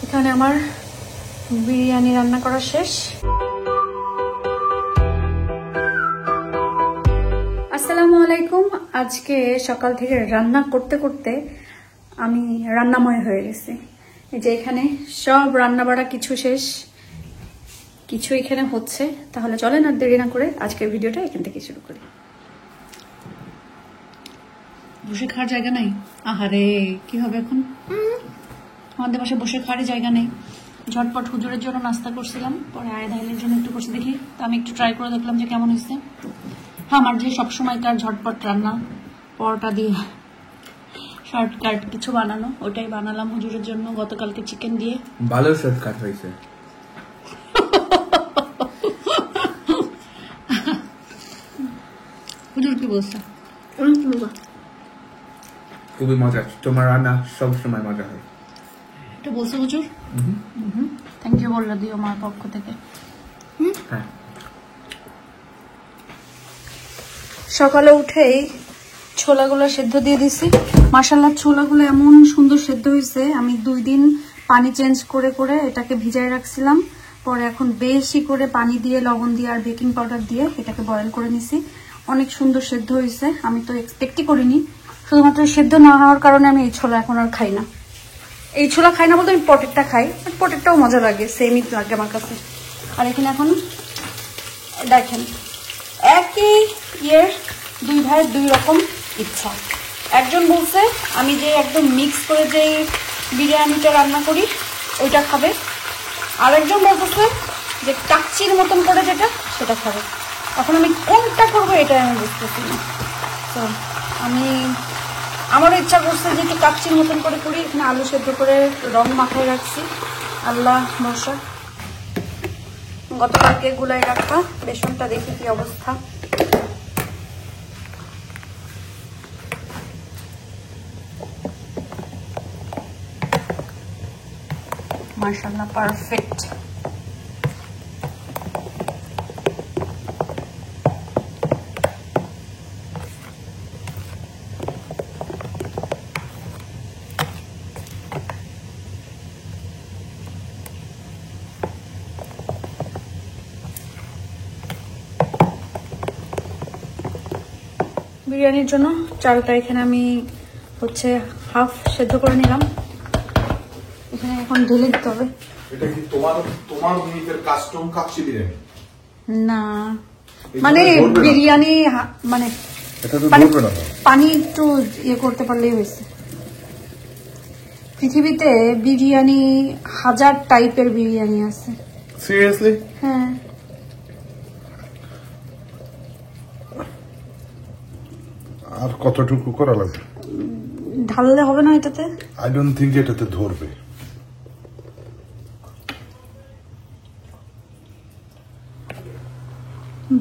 এখানে আমার বিরিয়ানি রান্না করা শেষ। আসসালামু আলাইকুম। আজকে সকাল থেকে রান্না করতে করতে আমি রান্নাময় হয়ে গেছি। এই যে এখানে সব রান্না বাড়া কিছু শেষ, কিছু এখানে হচ্ছে। তাহলে চলেন আর দেরি না করে আজকের ভিডিওটা এখান থেকে শুরু করি। বসে খাওয়ার জায়গা নাই, আহারে কি হবে এখন? আমাদের বাসায় বসে খাওয়ার জায়গা নেই। ঝটপট হুজুরের জন্য নাস্তা করছিলাম, পরে আয়দাইলের জন্য একটু করছি, দেখি তো আমি একটু ট্রাই করে দেখলাম যে কেমন হয়েছে। হ্যাঁ, আমার যে সবসময়কার ঝটপট রান্না, পরোটা দিয়ে শর্টকাট কিছু বানানো, ওটাই বানালাম হুজুরের জন্য। গতকালকে চিকেন দিয়ে ভালো শর্টকাট হয়েছে। হুজুর কি বলছে? খুবই মজা, তোমার রান্না সবসময় মজা হয়। এটা বলছে হুজুর। থ্যাংক ইউ বললো দিও আমার পক্ষ থেকে। হ্যাঁ, সকালে উঠেই ছোলাগুলো সেদ্ধ দিয়ে দিছি। মাশাআল্লাহ ছোলাগুলো এমন সুন্দর সেদ্ধ হয়েছে। আমি 2 দিন পানি চেঞ্জ করে করে এটাকে ভিজায় রাখছিলাম, পরে এখন বেশি করে পানি দিয়ে, লবণ দিয়ে আর বেকিং পাউডার দিয়ে এটাকে বয়েল করে নিছি। অনেক সুন্দর সেদ্ধ হয়েছে, আমি তো এক্সপেক্টই করিনি। শুধুমাত্র সেদ্ধ না হওয়ার কারণে আমি এই ছোলা এখন আর খাই না। এই ছোলা খাই না বলতে আমি পটেরটা খাই, বাট পটেরটাও মজা লাগে, সেমই লাগে আমার কাছে। আর এখানে এখন দেখেন একই ইয়ের 2 ভাইয়ের 2 রকম ইচ্ছা। একজন বলছে আমি যে একদম মিক্স করে যে বিরিয়ানিটা রান্না করি ওইটা খাবে, আরেকজন বলতেছে যে কাচ্চির মতন করে যেটা সেটা খাবে। এখন আমি কোনটা করবো এটা আমি বুঝতেছি না। তো আমারও ইচ্ছা করছে যে একটু কাচ্চির মতন করে করি। এখানে আলু সেদ্ধ করে রং মাখায় রাখছি, আল্লাহ ভরসা। গতকালকে গুলাই রাখা বেসনটা দেখি কি অবস্থা। মাশাআল্লাহ পারফেক্ট। বিরিয়ানির জন্য চালটা এখানে আমি হচ্ছে হাফ সেদ্ধ করে নিলাম। এখানে এখন ঢেলে দিতে হবে। এটা কি তোমার নিজের কাস্টম কাচ্চি বিরিয়ানি? না, মানে বিরিয়ানি মানে এটা তো ধরবে না। পানি একটু ইয়ে করতে পারলেই হয়েছে। পৃথিবীতে বিরিয়ানি 1000 টাইপের বিরিয়ানি আছে। সিরিয়াসলি? হ্যাঁ, আর কতটুকু করা লাগবে? ঢাললে হবে না এটাতে? আই ডোন্ট থিংক এটাতে ধরবে।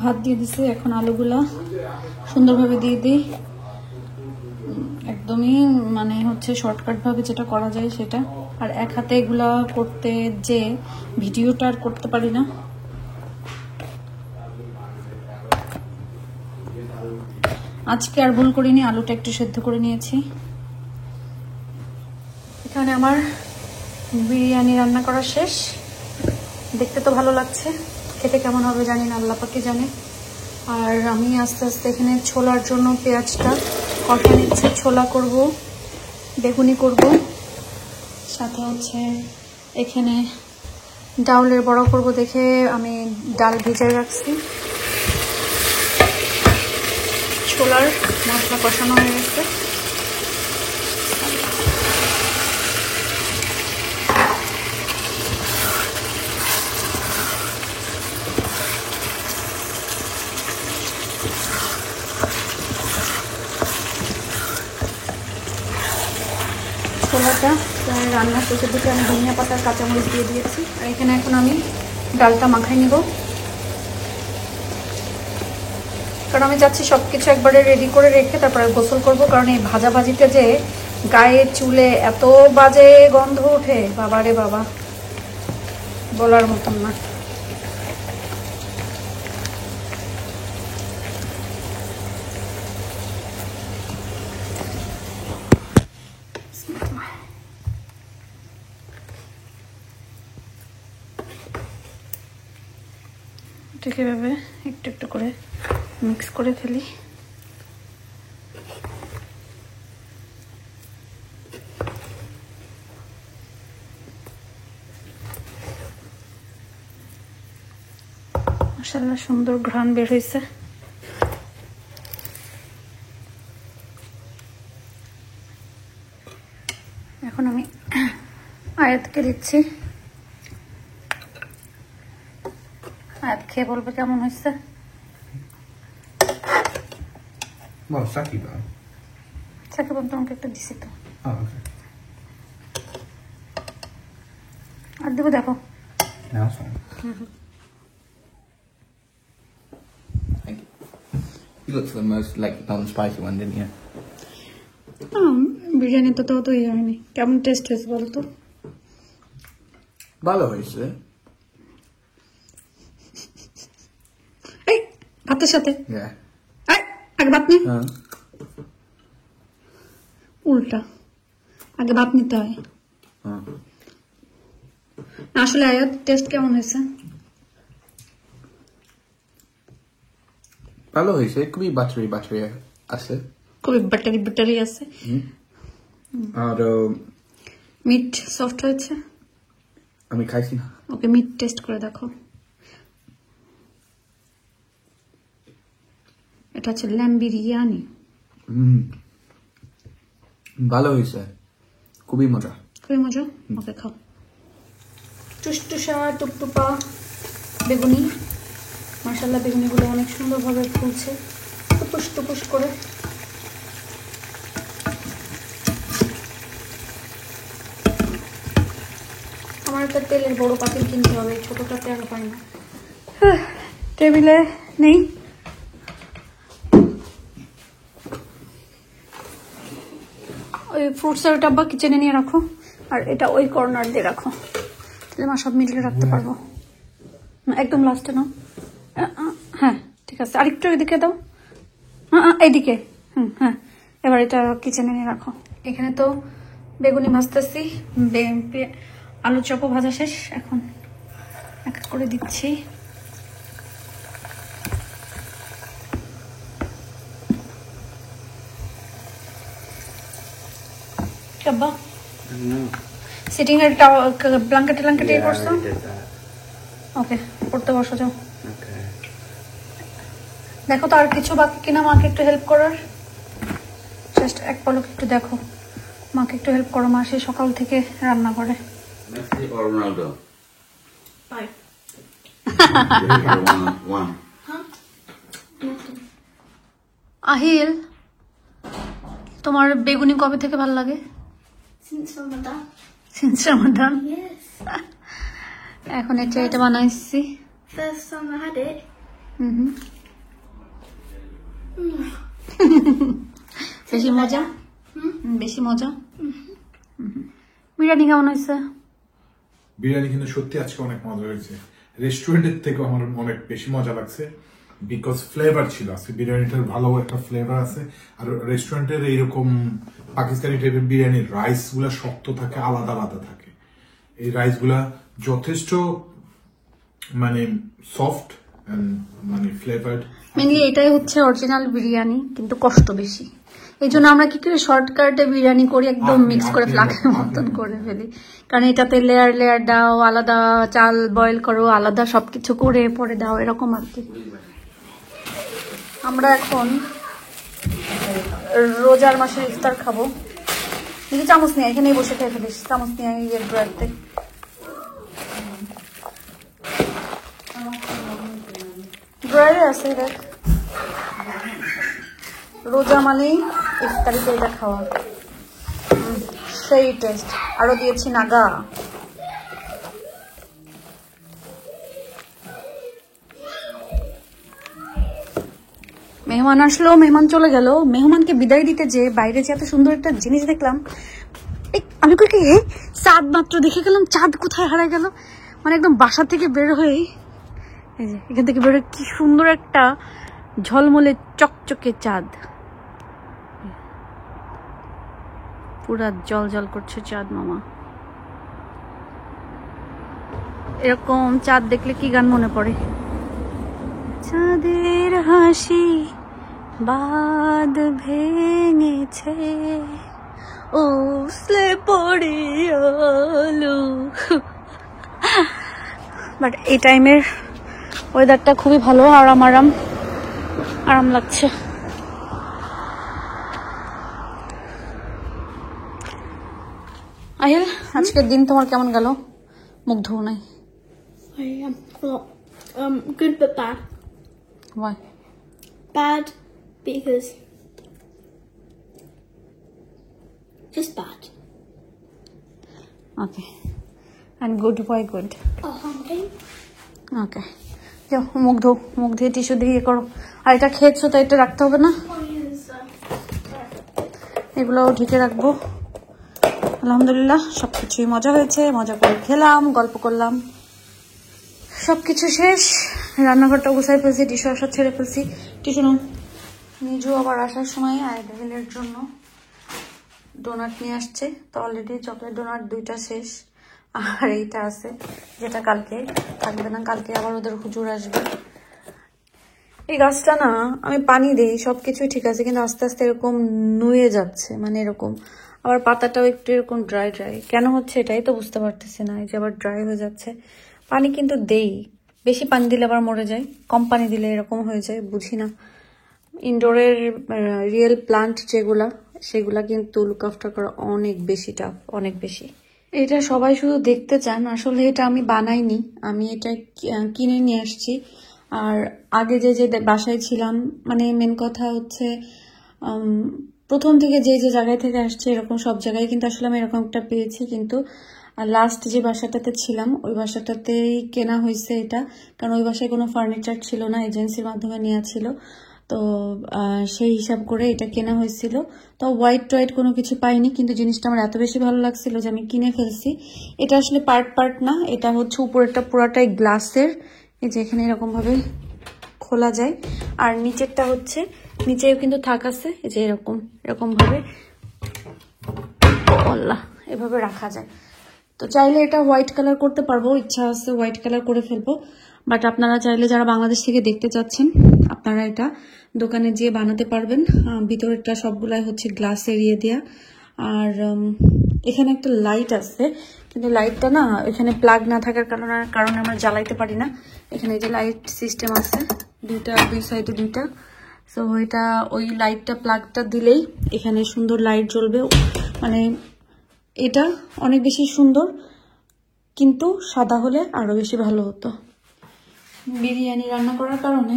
ভাত দিয়ে দিছি, এখন আলুগুলা সুন্দরভাবে দিয়ে দিই। একদমই মানে হচ্ছে শর্টকাট ভাবে যেটা করা যায় সেটা। আর এক হাতে এগুলা করতে যে ভিডিওটা আর করতে পারি না। আজকে আর ভুল করিনি, আলুটা একটু সেদ্ধ করে নিয়েছি। এখানে আমার বিরিয়ানি রান্না করা শেষ। দেখতে তো ভালো লাগছে, খেতে কেমন হবে জানি না, আল্লাহ পাকই জানে। আর আমি আস্তে আস্তে এখানে ছোলার জন্য পেঁয়াজটা কষা নিচ্ছি। ছোলা করব, বেগুনি করব, সাথে হচ্ছে এখানে ডাউলের বড়া করব দেখে আমি ডাল ভিজায় রাখছি। ছোলার মশলা কষানো হয়ে গেছে। ছোলাটা রান্নার শেষের দিকে আমি ধনিয়া পাতার কাঁচামরিচ দিয়ে দিয়েছি। আর এখানে এখন আমি ডালটা মাখাই নিব, কারণ আমি যাচ্ছি সবকিছু একবারে রেডি করে রেখে তারপরে গোসল করব। কারণ এই ভাজাভাজিতে যে গায়ে চুলে এত বাজে গন্ধ ওঠে, বাবারে বাবা, বলার মতন না। এটাকে এভাবে একটু একটু করে মিক্স করে ফেলি। মাশাআল্লাহ সুন্দর ঘ্রাণ বের হয়েছে। এখন আমি আয়াতকে দিচ্ছি, আয়াত খেয়ে বলবে কেমন হয়েছে। Well, Saki though. সাকিব তোমাকে একটা দিছি তো, Oh, okay. আর দেবো দেখো। Now it's fine. Thank you. You looked for the most like non-spicy one, didn't you? Biryani তো তো ইয়ে হয়নি। কেমন টেস্ট হয়েছে বলতো? ভালো হয়েছে। এই ভাতের সাথে Yeah. আগে ভাত নেই, হ্যাঁ। উল্টা আগে ভাত নিতে হয়। আসলে আয়াত টেস্ট কেমন হয়েছে? ভালো হয়েছে, খুবই বাটারি বাটারি আছে। খুবই ব্যাটারি ব্যাটারি আছে। আর মিট সফট হয়েছে। আমি খাইছি না। ওকে মিট টেস্ট করে দেখো। এটা হচ্ছে ল্যাম্ব বিরিয়ানি। ভালো হয়েছে, খুবই মজা। খুবই মজা। ওকে খাও। টুসটুসা টুপটুপা বেগুনি, মাশাআল্লাহ বেগুনিগুলো অনেক সুন্দরভাবে ফুলছে টুপুস টুপুস করে। আমার একটা তেলের বড় পাতিল কিনতে হবে, ছোটটাতে আর পাই না। টেবিলে নেই। ওই ফ্রুটসের ডাব্বা কিচেনে নিয়ে রাখো, আর এটা ওই কর্নার দিয়ে রাখো, তাহলে মা সব মিলিয়ে রাখতে পারবো। একদম লাস্টে নাও। হ্যাঁ ঠিক আছে, আরেকটু এদিকে দাও। এইদিকে। হ্যাঁ এবার এটা কিচেনে নিয়ে রাখো। এখানে তো বেগুনি ভাজতেছি, আলু চপও ভাজা শেষ। এখন এক এক করে দিচ্ছি। কাব্বা সিটিং এর ব্ল্যাঙ্কেটে ব্ল্যাঙ্কেটে করছো? ওকে পড়তে বসো যাও। দেখো তো আর কিছু বাকি কিনা, মাকে একটু হেল্প করার। জাস্ট এক পলক একটু দেখো, মাকে একটু হেল্প করো। মা সেই সকাল থেকে রান্না করে। Messi or Ronaldo? Bye. One. Ahil, তোমার বেগুনি কবে থেকে ভালো লাগে? Since Ramadan. Since Ramadan? Yes. এখন এটা বানাইছি। First time I had it. বেশি মজা? বেশি মজা? বিরিয়ানি কেমন হয়েছে? বিরিয়ানি কিন্তু সত্যি আজকে অনেক মজা হয়েছে। রেস্টুরেন্টের থেকে আমার অনেক বেশি মজা লাগছে, বিকজ ফ্লেভার ছিল। আজকে বিরিয়ানিটার ভালো একটা ফ্লেভার আছে। আর রেস্টুরেন্টের এইরকম পাকিস্তানি টাইপের বিরিয়ানির রাইস গুলা শক্ত থাকে, আলাদা আলাদা থাকে। এই রাইস গুলা যথেষ্ট মানে সফট মানে ফ্লেভার্ড। মেনলি এটাই হচ্ছে অরিজিনাল বিরিয়ানি, কিন্তু কষ্ট বেশি। এই জন্য আমরা কি করে শর্টকাটে বিরিয়ানি করি, একদম মিক্স করে ফ্লাকের মতন করে ফেলি। কারণ এটাতে লেয়ার লেয়ার দাও, আলাদা চাল বয়েল করো, আলাদা সবকিছু করে পরে দাও, এরকম আর কি। আমরা এখন রোজার মাসের ইফতার খাবো। দেখি চামচ নিয়ে, এখানেই বসে খেয়ে ফেলিস। চামচ নিয়ে ইয়ের ড্রয়ারতে। ড্রয়ারে আছে দেখ। রোজা মানেই ইফতারিতে এটা খাওয়া, সেই টেস্ট। আরো দিয়েছি নাগা। মেহমান আসলো, মেহমান চলে গেল। মেহমানকে বিদায় দিতে যে বাইরে যে এত সুন্দর একটা জিনিস দেখলাম, আমি কই কি চাঁদ মাত্র দেখে গেলাম, চাঁদ কোথায় হারায় গেল। মানে একদম বাসা থেকে বের হয়ে এই যে এখান থেকে বের হয়ে কি সুন্দর একটা ঝলমলে চকচকে চাঁদ, পুরা জল জল করছে চাঁদ মামা। এরকম চাঁদ দেখলে কি গান মনে পড়ে? চাঁদের হাসি বাদ ভেঙেছে উসলে পড়ে আলো। বাট এই টাইমের ওয়েদারটা খুবই ভালো, আরাম আরাম আরাম লাগছে। আহিল, আজকের দিন তোমার কেমন গেল? মুখ ধোও নাই? I am good but bad. Why? Bad because just bad. Okay. And good, why good? Oh, hungry. Okay. যাও মুখ ধো, মুখ দিয়ে টিস্যু দিয়ে ইয়ে করো। আর এটা খেয়েছো তাই এটা রাখতে হবে না, Oh, yes. এগুলো ঢেকে রাখবো। আলহামদুলিল্লাহ সবকিছুই মজা হয়েছে, মজা করে খেলাম, গল্প করলাম, সবকিছু শেষ। রান্নাঘরটা গুছাই ফেলছি, টিস্যু আসার ছেড়ে ফেলছি। টিস্যু নাও। নিজু আবার আসার সময় আইডেলের জন্য ডোনাট নিয়ে আসছে, তো অলরেডি চকলেট ডোনাট 2টা শেষ, আর এইটা আছে যেটা কালকে থাকবে না, কালকে আবার ওদের হুজুর আসবে। এই গাছটা না আমি পানি দিই, সবকিছুই ঠিক আছে, কিন্তু আস্তে আস্তে এরকম নুয়ে যাচ্ছে, মানে এরকম। আবার পাতাটাও একটু এরকম ড্রাই ড্রাই, কেন হচ্ছে এটাই তো বুঝতে পারতেছি না। এই যে আবার ড্রাই হয়ে যাচ্ছে। পানি কিন্তু দেই, বেশি পানি দিলে আবার মরে যায়, কম পানি দিলে এরকম হয়ে যায়, বুঝি না। ইনডোরের রিয়েল প্লান্ট যেগুলা, সেগুলা কিন্তু লুক আফটার করা অনেক বেশি টাফ, অনেক বেশি। এটা সবাই শুধু দেখতে চান, আসলে এটা আমি বানাইনি, আমি এটা কিনে নিয়ে আসছি। আর আগে যে যে বাসায় ছিলাম, মানে মেন কথা হচ্ছে প্রথম থেকে যে যে জায়গায় থেকে আসছে এরকম সব জায়গায় কিন্তু আসলে আমি এরকম একটা পেয়েছি, কিন্তু লাস্ট যে বাসাটাতে ছিলাম ওই বাসাটাতেই কেনা হয়েছে এটা, কারণ ওই বাসায় কোনো ফার্নিচার ছিল না, এজেন্সির মাধ্যমে নেওয়া ছিল, তো সেই হিসাব করে এটা কেনা হয়েছিল। তো হোয়াইট টোয়াইট কোনো কিছু পাইনি, কিন্তু জিনিসটা আমার এত বেশি ভালো লাগছিল যে আমি কিনে ফেলছি। এটা আসলে পার্ট পার্ট না, এটা হচ্ছে উপরেরটা পুরাটাই গ্লাসের, এই যে এখানে এরকম ভাবে খোলা যায়, আর নিচেরটা হচ্ছে নিচেও কিন্তু থাক আছে, এই যে এরকম এরকম ভাবে আল্লাহ এভাবে রাখা যায়। তো চাইলে এটা হোয়াইট কালার করতে পারবো, ইচ্ছা আছে হোয়াইট কালার করে ফেলবো। বাট আপনারা চাইলে যারা বাংলাদেশ থেকে দেখতে চাচ্ছেন, আপনারা এটা দোকানে যেয়ে বানাতে পারবেন। ভিতরেরটা সবগুলাই হচ্ছে গ্লাস এরিয়ে দেয়া। আর এখানে একটা লাইট আছে, কিন্তু লাইটটা না এখানে প্লাগ না থাকার কারণে আমরা জ্বালাইতে পারি না। এখানে যে লাইট সিস্টেম আছে দুই সাইডে 2টা, সো এটা ওই লাইটটা প্লাগটা দিলেই এখানে সুন্দর লাইট জ্বলবে। মানে এটা অনেক বেশি সুন্দর, কিন্তু সাদা হলে আরো বেশি ভালো হতো। বিরিয়ানি রান্না করার কারণে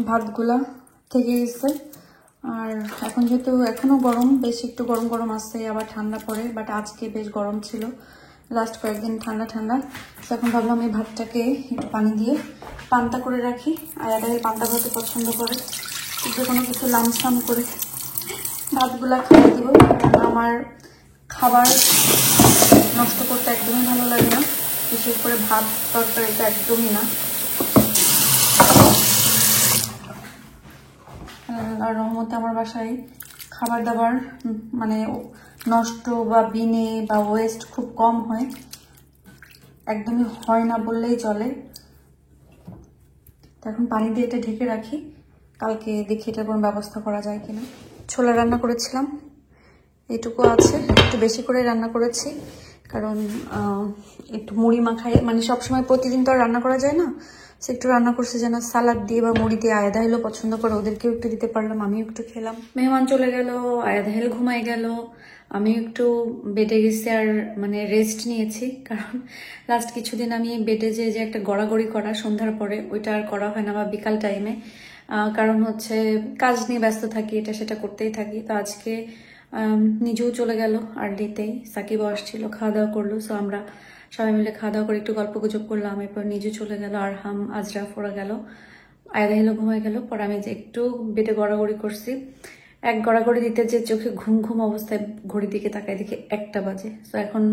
ভাতগুলা থেকে গেছে, আর এখন যেহেতু এখনো গরম, বেশ একটু গরম গরম আসছে, আবার ঠান্ডা পড়ে, বাট আজকে বেশ গরম ছিল, লাস্ট কয়েকদিন ঠান্ডা ঠান্ডা। তো এখন ভাবলাম এই ভাতটাকে একটু পানি দিয়ে পান্তা করে রাখি। আয়াদাই পান্তা ভাতে পছন্দ করে, যে কোনো কিছু লামসাম করে ভাতগুলা খেয়ে দিব। আমার খাবার নষ্ট করতে একদমই ভালো লাগে না, বিশেষ করে ভাত তরকারি তো একদমই না। আর রহমতে আমার বাসায় খাবার দাবার মানে নষ্ট বা বিনে বা ওয়েস্ট খুব কম হয়, একদমই হয় না বললেই চলে। তো এখন পানি দিয়ে এটা ঢেকে রাখি, কালকে দেখি এটার কোনো ব্যবস্থা করা যায় কিনা। ছোলা রান্না করেছিলাম, এইটুকু আছে, একটু বেশি করে রান্না করেছি, কারণ একটু মুড়ি মাখাই, মানে সবসময় প্রতিদিন তো আর রান্না করা যায় না, সে একটু রান্না করছে যেন সালাদ দিয়ে বা মুড়ি দিয়ে। আয়াদা হেলও পছন্দ করে, ওদেরকেও একটু দিতে পারলাম, আমিও একটু খেলাম। মেহমান চলে গেল, আয়াদা হেল ঘুমাই গেল, আমি একটু বেডে গেছি আর মানে রেস্ট নিয়েছি, কারণ লাস্ট কিছুদিন আমি বেডে যে একটা গড়াগড়ি করা সন্ধ্যার পরে, ওইটা আর করা হয় না, বা বিকাল টাইমে, কারণ হচ্ছে কাজ নিয়ে ব্যস্ত থাকি, এটা সেটা করতেই থাকি। তো আজকে নিজেও চলে গেল আর্লিতেই, সাকিবও আসছিল, খাওয়া দাওয়া করলো, সো আমরা সবাই মিলে খাওয়া দাওয়া করে একটু গল্প গুজব করলাম। এরপর নিজে চলে গেল, আরহাম আজরাফ ওরা গেল, আয়াদা হেলো ঘুমায় গেল। পরে আমি যে একটু বেডে গড়াগড়ি করছি, এক গড়াগড়ি দিতে যে চোখে ঘুম ঘুম অবস্থায় ঘড়ির দিকে তাকাই দেখি 1টা বাজে। তো এখন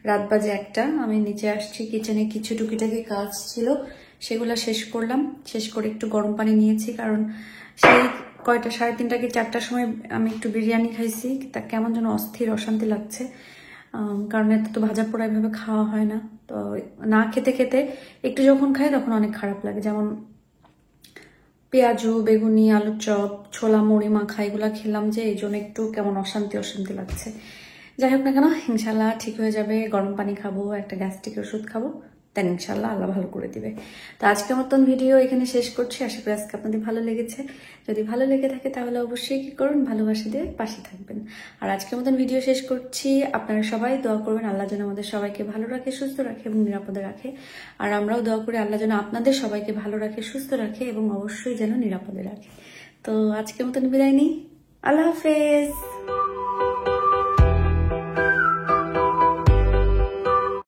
রাত বাজে 1টা, আমি নিচে আসছি, কিচেনে কিছু টুকিটাকি কাজ ছিল সেগুলো শেষ করলাম, শেষ করে একটু গরম পানি নিয়েছি, কারণ সেই কয়টা 3:30 কি 4টার সময় আমি একটু বিরিয়ানি খাইছি, তা কেমন যেন অস্থির অশান্তি লাগছে, কারণ এত তো ভাজা পোড়া এভাবে খাওয়া হয় না। তো না খেতে খেতে একটু যখন খাই তখন অনেক খারাপ লাগে, যেমন পেঁয়াজু, বেগুনি, আলুর চপ, ছোলা মুড়ি মাখা এগুলা খেলাম যে এই জন্য একটু কেমন অশান্তি অশান্তি লাগছে। যাই হোক না কেন, ইনশাল্লাহ ঠিক হয়ে যাবে। গরম পানি খাবো, একটা গ্যাস্ট্রিকের ওষুধ খাবো, দেন ইনশাল্লাহ আল্লাহ ভালো করে দিবে। তো আজকের মতন ভিডিও এখানে শেষ করছি। আশা করি আজকে আপনাদের ভালো লেগেছে। যদি ভালো লেগে থাকে তাহলে অবশ্যই কি করুন, ভালোবাসা দিয়ে পাশে থাকবেন। আর আজকের মতন ভিডিও শেষ করছি। আপনারা সবাই দোয়া করবেন আল্লাহ যেন আমাদের সবাইকে ভালো রাখে, সুস্থ রাখে এবং নিরাপদে রাখে। আর আমরাও দোয়া করি আল্লাহ যেন আপনাদের সবাইকে ভালো রাখে, সুস্থ রাখে এবং অবশ্যই যেন নিরাপদে রাখে। তো আজকের মতন বিদায় নিই। আল্লাহ হাফেজ।